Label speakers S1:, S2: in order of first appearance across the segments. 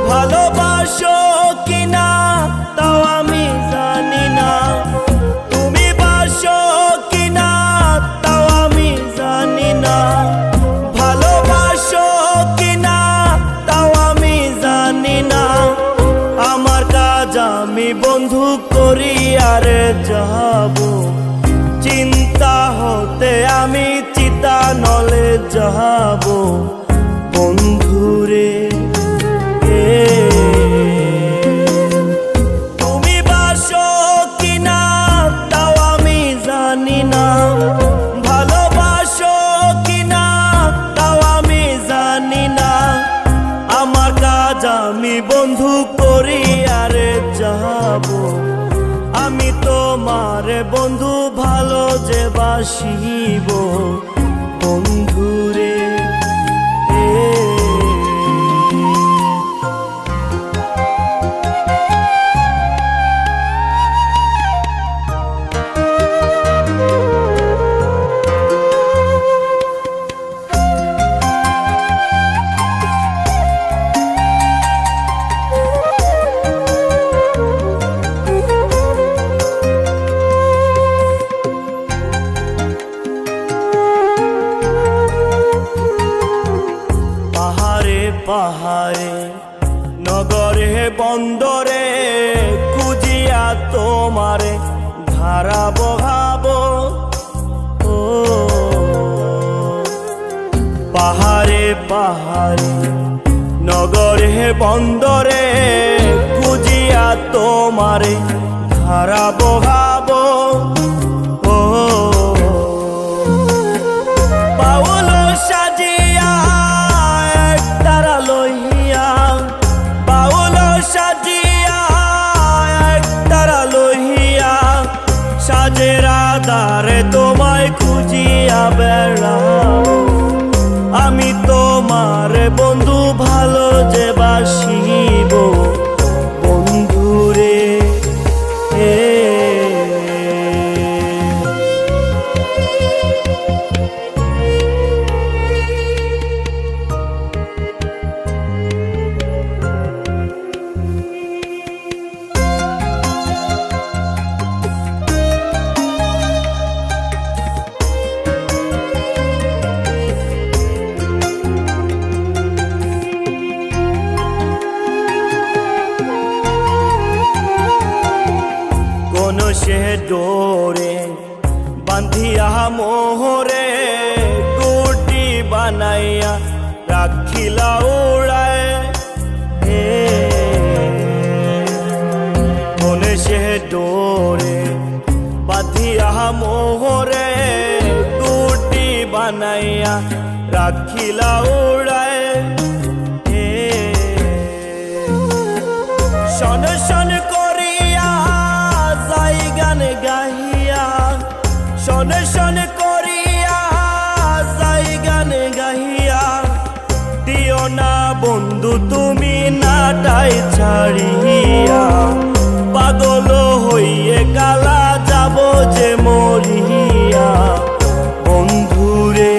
S1: ভালোবাসো কিনা তাও আমি জানি না, তুমি বাসো কিনা তাও আমি জানি না, ভালোবাসো কিনা তাও আমি জানি না। আমার কাজ আমি বন্ধু করি আর যাব, চিন্তা হতে আমি চিতা নলে যাব বন্ধুরে। তুমি বাসো কিনা তাও আমি জানি না, ভালোবাসো কিনা তাও আমি জানি না। আমার কাজ আমি বন্ধু করি আর যাব, আমি তোমার বন্ধু ভালো যে বাসিব বন্ধুরে। পাহাড়ে নগরে বন্দরে খুঁজিয়া তোমারে ধারা বহাবো। ও পাহাড়ে পাহাড়ে নগরে বন্দরে খুঁজিয়া তোমারে ধারা বহাবো। ও পাউলো সাজিয়া তারা লইয়া, পাউলো সাজিয়া তারা লইয়া, সাজের আধারে তোমায় খুঁজিয়া বেড়াও। আমি তোমার বন্ধু ভালো যে বাসিব বন্ধুরে। সে ডোরে বান্ধিয়া মোহরে টুটি বানাইয়া রাখিলা উড়ায়। মনে সে ডোরে বাঁধিয়া মোহরে টুটি বানাইয়া রাখিলা উড়ায়। শন শন করিয়া যাই গান গাহিয়া, শন শন করিয়া যাই গান গাহিয়া। দিও না বন্ধু তুমি নাটাই ছাড়িয়া, পাগল হইয়ে কালা যাব যে মরিয়া বন্ধুরে।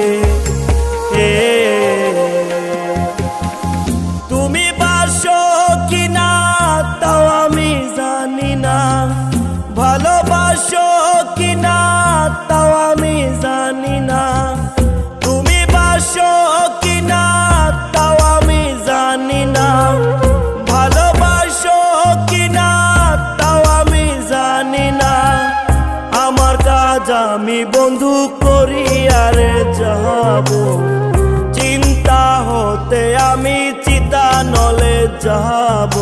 S1: তুমি বাসো কিনা তাও আমি জানি না, ভালোবাসো কিনা তাও আমি জানি না। তুমি বাসো কিনা তাও আমি জানি না, ভালোবাসো কিনা তাও আমি জানি না। আমার কাজ আমি বন্ধু করি আর যাব, চিন্তা হতে আমি চিতা নলে যাব।